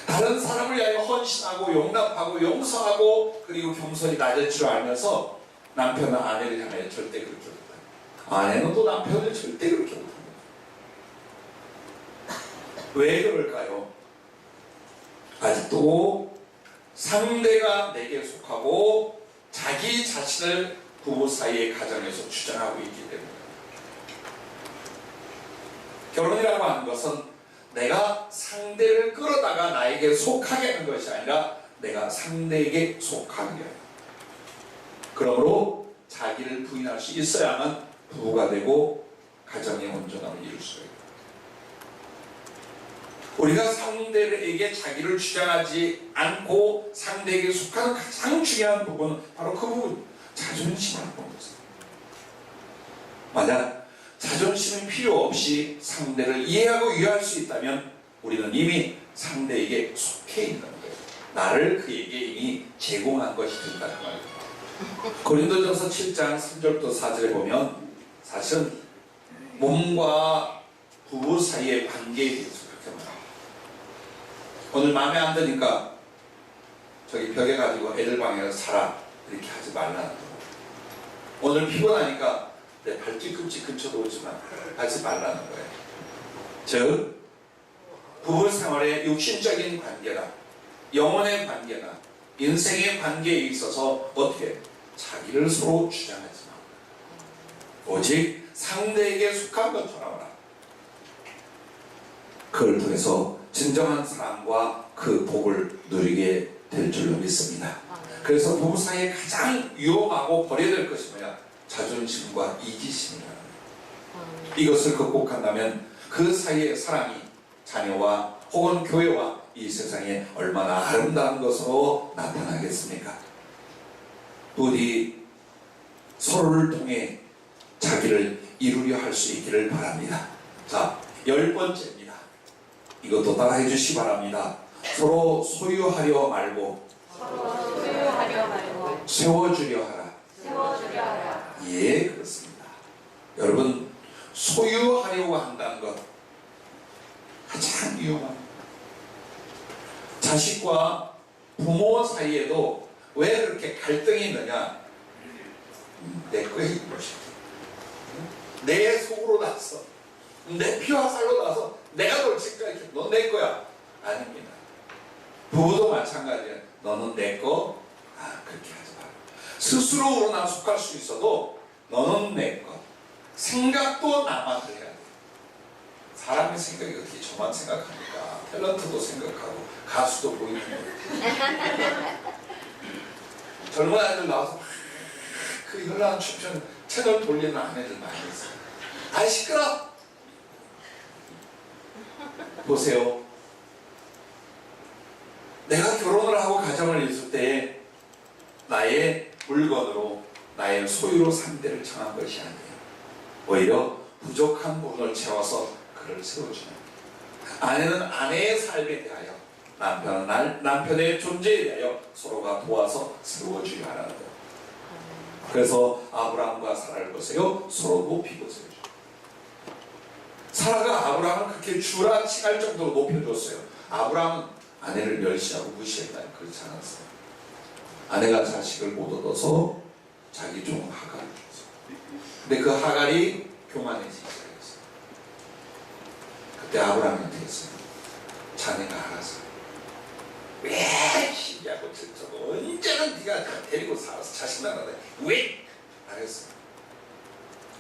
다른 사람을 위하여 헌신하고 용납하고 용서하고 그리고 겸손히 낮을 줄 알면서 남편은 아내를 향하여 절대 그렇게 못합니다. 아내는 또 남편을 절대 그렇게 못합니다. 왜 그럴까요? 아직도 상대가 내게 속하고 자기 자신을 부부 사이의 가정에서 주장하고 있기 때문에 결혼이라고 하는 것은 내가 상대를 끌어다가 나에게 속하게 하는 것이 아니라 내가 상대에게 속하게 하는 거예요. 그러므로 자기를 부인할 수 있어야만 부부가 되고 가정의 온전함을 이룰 수가 있다. 우리가 상대에게 자기를 주장하지 않고 상대에게 속하는 가장 중요한 부분은 바로 그 부분, 자존심이라는 것입니다. 만약 자존심이 필요 없이 상대를 이해하고 이해할 수 있다면 우리는 이미 상대에게 속해 있는 거예요. 나를 그에게 이미 제공한 것이 된다는 말입니다. 고린도전서 7장 3절부터 4절에 보면 사실은 몸과 부부 사이의 관계에 대해서 그렇게 말합니다. 오늘 마음에 안 드니까 저기 벽에 가지고 애들 방에 가서 살아 이렇게 하지 말라는 거예요. 오늘 피곤하니까 내 발 뒤꿈치 근처도 오지만 하지 말라는 거예요. 즉 부부 생활의 육신적인 관계나 영혼의 관계나 인생의 관계에 있어서 어떻게 자기를 서로 주장하지 마. 오직 상대에게 속한 것처럼 하라. 그걸 통해서 진정한 사랑과 그 복을 누리게 될 줄로 믿습니다. 그래서 부부 사이에 가장 위험하고 버려야 될 것이 뭐냐? 자존심과 이기심이라는 거예요. 이것을 극복한다면 그 사이의 사랑이 자녀와 혹은 교회와 이 세상에 얼마나 아름다운 것으로 나타나겠습니까? 부디 서로를 통해 자기를 이루려 할 수 있기를 바랍니다. 자, 10번째입니다. 이것도 따라해 주시기 바랍니다. 서로 소유하려 말고 세워주려 하라. 예, 그렇습니다. 여러분, 소유하려고 한다는 것 가장 위험합니다. 자식과 부모 사이에도 왜 그렇게 갈등이 있느냐? 내 거에 내 속으로 났어. 내 피와 살로 나서 내가 널 지금까지 너 내 거야. 아닙니다. 부부도 마찬가지야. 너는 내 거. 그렇게 하지 마. 스스로 우러나 속할 수 있어도 너는 내 거. 생각도 남한테 해야 돼. 사람의 생각이 어떻게 저만 생각합니까? 탤런트도 생각하고 가수도 보이는 거예요. 젊은 아이들 나와서 그 현란한 춤추는 채널 돌리는 아내들 많이 있어요. 아이 시끄러! 보세요. 내가 결혼을 하고 가정을 이룰 때 나의 물건으로 나의 소유로 상대를 정한 것이 아니에요. 오히려 부족한 부분을 채워서 그를 세워주는 아내는 아내의 삶에 대하여 남편은 남편의 존재에 대하여 서로가 도와서 세워주려 하는 거예요. 그래서 아브라함과 사라를 보세요. 서로 높이고 세워줘요. 사라가 아브라함을 그렇게 주라치할 정도로 높여줬어요. 아브라함은 아내를 멸시하고 무시했다. 그렇지 않았어요. 아내가 자식을 못 얻어서 자기 종 하갈을 줬어요. 근데 그 하갈이 교만해지기 시작했어요. 그때 아브라함이 어떻게 했어요? 자네가 알아서 왜 시기하고 저쩌고 언제는 네가 데리고 살아서 자식 낳는다 왜? 알았어요.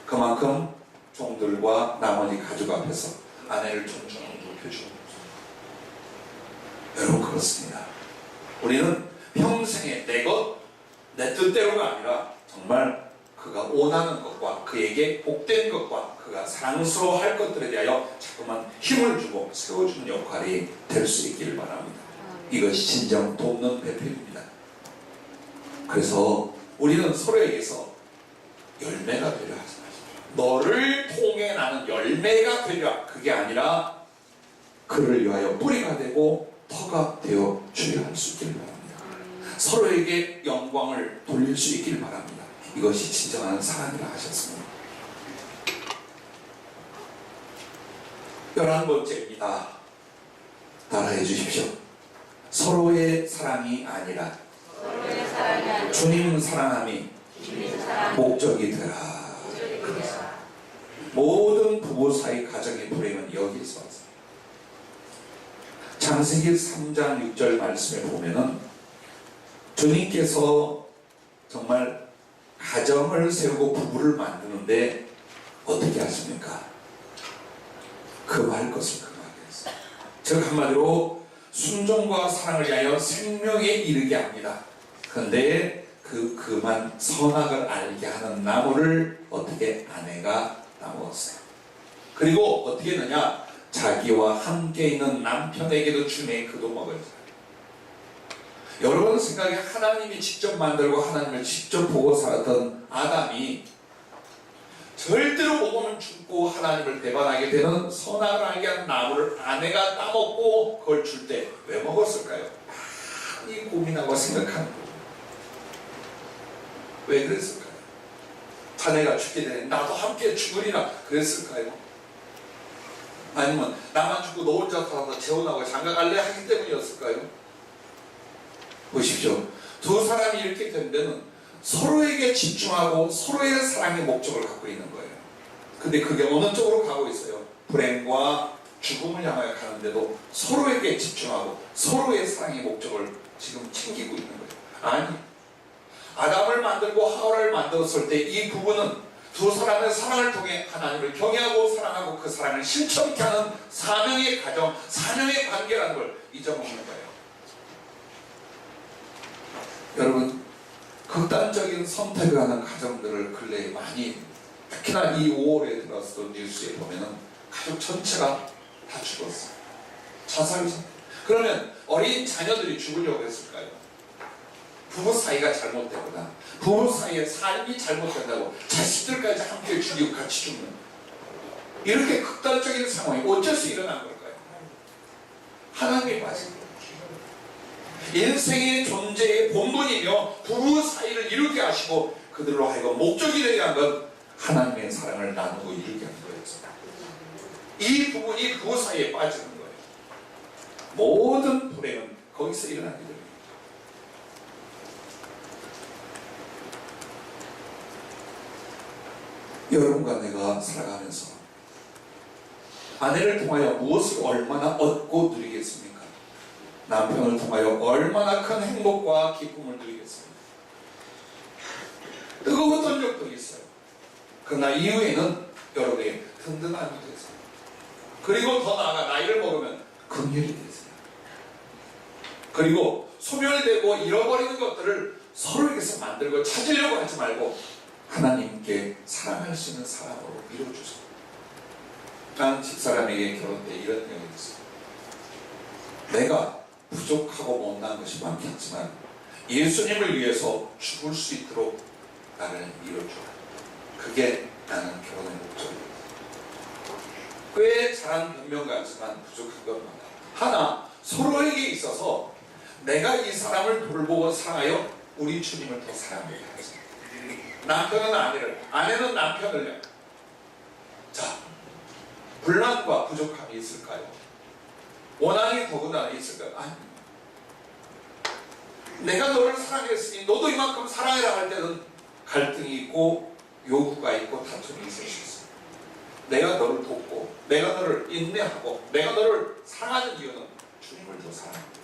그만큼 종들과 나머지 가족 앞에서 아내를 존중하고 높여주는 거죠. 여러분 그렇습니다. 우리는 평생에 내 것, 내 뜻대로가 아니라 정말 그가 원하는 것과 그에게 복된 것과 그가 사랑스러워할 것들에 대하여 자꾸만 힘을 주고 세워주는 역할이 될 수 있기를 바랍니다. 이것이 진정 돕는 배필입니다. 그래서 우리는 서로에게서 열매가 되려 하지 마십시오. 너를 통해 나는 열매가 되려, 그게 아니라 그를 위하여 뿌리가 되고 터가 되어 주려 할 수 있기를 바랍니다. 서로에게 영광을 돌릴 수 있기를 바랍니다. 이것이 진정한 사랑이라 하셨습니다. 11번째입니다. 따라해 주십시오. 서로의 사랑이 아니라 주님 사랑함이 목적이 되라. 모든 부부 사이 가정의 불행은 여기에서 왔어요. 창세기 3장 6절 말씀에 보면은 주님께서 정말 가정을 세우고 부부를 만드는데 어떻게 하십니까? 금할 것을 금하게 했어요. 즉 한마디로 순종과 사랑을 위하여 생명에 이르게 합니다. 그런데 그 금한 선악을 알게 하는 나무를 어떻게 아내가 따먹었어요. 그리고 어떻게 했느냐? 자기와 함께 있는 남편에게도 주네 그도 먹어요. 여러분 생각에 하나님이 직접 만들고 하나님을 직접 보고 살았던 아담이 절대로 먹으면 죽고 하나님을 배반하게 되는 선악을 알게 하는 나무를 아내가 따먹고 그걸 줄 때 왜 먹었을까요? 많이 고민하고 생각하는 거예요. 왜 그랬을까요? 자네가 죽게 되면 나도 함께 죽으리라 그랬을까요? 아니면 나만 죽고 너 혼자 살아서 재혼하고 장가갈래 하기 때문이었을까요? 보십시오. 두 사람이 이렇게 된 데는 서로에게 집중하고 서로의 사랑의 목적을 갖고 있는 거예요. 근데 그게 어느 쪽으로 가고 있어요? 불행과 죽음을 향하여 가는데도 서로에게 집중하고 서로의 사랑의 목적을 지금 챙기고 있는 거예요. 아니, 아담을 만들고 하와를 만들었을 때 이 부부는 두 사람의 사랑을 통해 하나님을 경외하고 사랑하고 그 사랑을 실천케 하는 사명의 가정, 사명의 관계라는 걸 잊어먹는 거예요. 여러분, 극단적인 선택을 하는 가정들을 근래에 많이, 특히나 이 5월에 들어서 뉴스에 보면은 가족 전체가 다 죽었어요. 자살이. 그러면 어린 자녀들이 죽으려고 했을까요? 부부 사이가 잘못되거나 부부 사이의 삶이 잘못된다고 자식들까지 함께 죽이고 같이 죽는 이렇게 극단적인 상황이 어째서 일어난 걸까요? 하나님이 빠진 거예요. 인생의 존재의 본분이며 부부 사이를 이루게 하시고 그들로 하여금 목적이 되게 한 건 하나님의 사랑을 나누고 이루게 한 거예요. 이 부분이 부부 사이에 빠지는 거예요. 모든 불행은 거기서 일어나게 됩니다. 여러분과 내가 살아가면서 아내를 통하여 무엇을 얼마나 얻고 누리겠습니까? 남편을 통하여 얼마나 큰 행복과 기쁨을 누리겠습니까? 뜨거웠던 적도 있어요. 그러나 이후에는 여러분의 든든함이 되세요. 그리고 더 나아가 나이를 먹으면 긍휼이 되세요. 그리고 소멸되고 잃어버리는 것들을 서로에게서 만들고 찾으려고 하지 말고 하나님께 사랑할 수 있는 사람으로 밀어주세요. 난 집사람에게 결혼 때 이런 내용이 있어요. 내가 부족하고 못난 것이 많겠지만 예수님을 위해서 죽을 수 있도록 나를 밀어줘. 그게 나는 결혼의 목적이에요. 꽤 잘한 변명 같지만 부족한 건 많아. 하나, 서로에게 있어서 내가 이 사람을 돌보고 사랑하여 우리 주님을 더 사랑하게 하세요. 남편은 아내를, 아내는 남편을. 자, 불만과 부족함이 있을까요? 원한이 더군다나 있을까요? 아니. 내가 너를 사랑했으니 너도 이만큼 사랑해라 할 때는 갈등이 있고 요구가 있고 다툼이 있을 수 있어요. 내가 너를 돕고 내가 너를 인내하고 내가 너를 사랑하는 이유는 주님을 더 사랑합니다.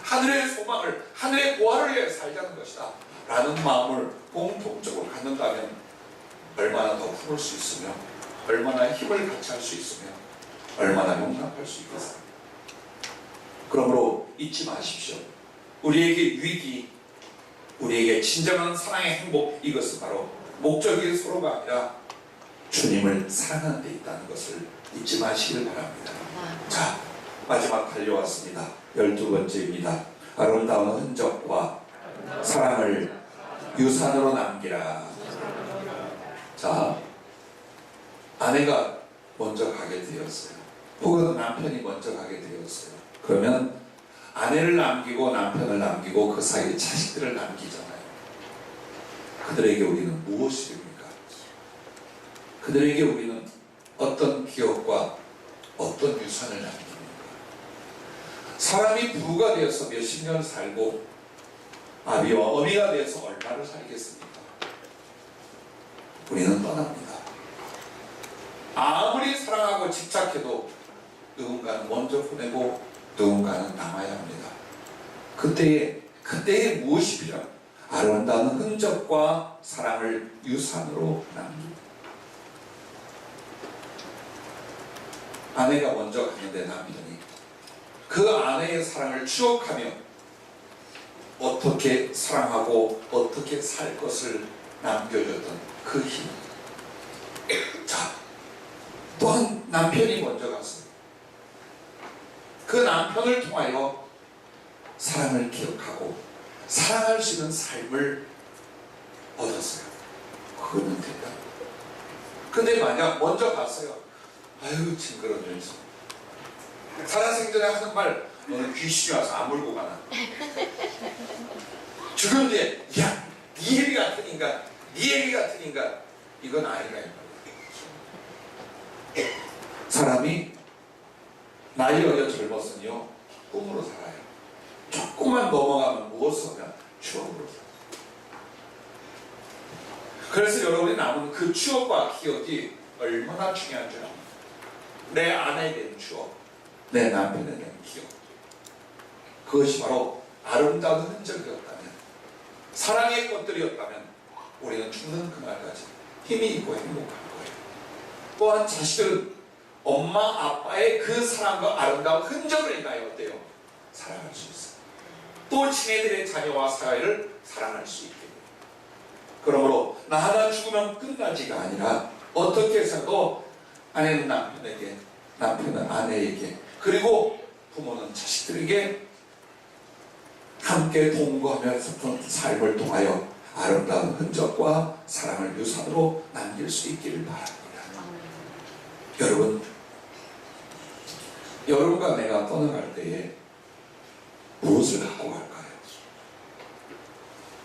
하늘의 소망을, 하늘의 보화를 위해 살자는 것이다 라는 마음을 공통적으로 갖는다면 얼마나 더 품을 수 있으며 얼마나 힘을 같이 할 수 있으며 얼마나 용납할 수 있겠습니까? 그러므로 잊지 마십시오. 우리에게 위기, 우리에게 진정한 사랑의 행복, 이것은 바로 목적이 서로가 아니라 주님을 사랑하는 데 있다는 것을 잊지 마시길 바랍니다. 자, 마지막 달려왔습니다. 12번째입니다. 아름다운 흔적과 사랑을 유산으로 남기라. 자, 아내가 먼저 가게 되었어요. 혹은 남편이 먼저 가게 되었어요. 그러면 아내를 남기고 남편을 남기고 그 사이에 자식들을 남기잖아요. 그들에게 우리는 무엇입니까? 그들에게 우리는 어떤 기억과 어떤 유산을 남깁니까? 사람이 부부가 되어서 몇십 년 살고 아비와 어미가 되어서 얼마를 살겠습니까? 우리는 떠납니다. 아무리 사랑하고 집착해도 누군가는 먼저 보내고 누군가는 남아야 합니다. 그때에 무엇이 필요합니까? 아름다운 흔적과 사랑을 유산으로 남깁니다. 아내가 먼저 갔는데 남편이 그 아내의 사랑을 추억하며 어떻게 사랑하고 어떻게 살 것을 남겨줬던 그 힘. 자, 또한 남편이 먼저 갔어요. 그 남편을 통하여 사랑을 기억하고 사랑할 수 있는 삶을 얻었어요. 그거는 된다. 근데 만약 먼저 갔어요. 아유, 징그러운 녀석. 살아생전에 하는 말, 너는 귀신이 와서 안 물고 가나. 죽은 뒤에, 야, 네 애기 같은 인간, 네 애기 같은 인간. 이건 아니라. 사람이 나이 어려 젊었으니요 꿈으로 살아요. 조금만 넘어가면 무엇을 하냐? 추억으로 살아요. 그래서 여러분이 남은 그 추억과 기억이 얼마나 중요한 줄 압니다. 내 아내에 대한 추억, 내 남편에 대한 기억, 그것이 바로 아름다운 흔적이었다면, 사랑의 것들이었다면 우리는 죽는 그날까지 힘이 있고 행복할 거예요. 또한 자식들은 엄마 아빠의 그 사랑과 아름다운 흔적을 인하여 어때요? 사랑할 수 있어요. 또 지네들의 자녀와 사회를 사랑할 수 있게 돼요. 그러므로 나 하나 죽으면 끝나지가 아니라 어떻게 해서도 아내는 남편에게, 남편은 아내에게, 그리고 부모는 자식들에게 함께 동거하면서 삶을 통하여 아름다운 흔적과 사랑을 유산으로 남길 수 있기를 바랍니다. 여러분, 여러분과 내가 떠나갈 때에 무엇을 갖고 갈까요?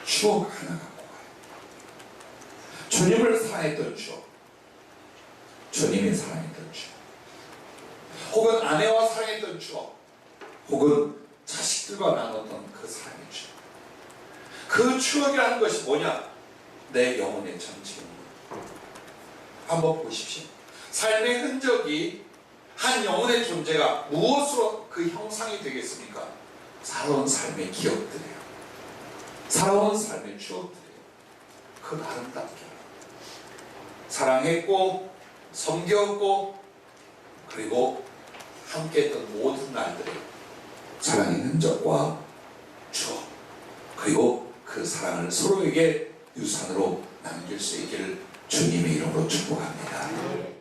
추억 하나 갖고 가요. 주님을 사랑했던 추억, 주님이 사랑했던 추억, 혹은 아내와 사랑했던 추억, 혹은 자식들과 나눴던 그 사랑의 추억. 그 추억이라는 것이 뭐냐? 내 영혼의 전체입니다. 한번 보십시오. 삶의 흔적이 한 영혼의 존재가 무엇으로 그 형상이 되겠습니까? 살아온 삶의 기억들이에요. 살아온 삶의 추억들이에요. 그 아름답게 사랑했고 섬겼고 그리고 함께했던 모든 날들의 사랑의 흔적과 추억, 그리고 그 사랑을 서로에게 유산으로 남길 수 있기를 주님의 이름으로 축복합니다.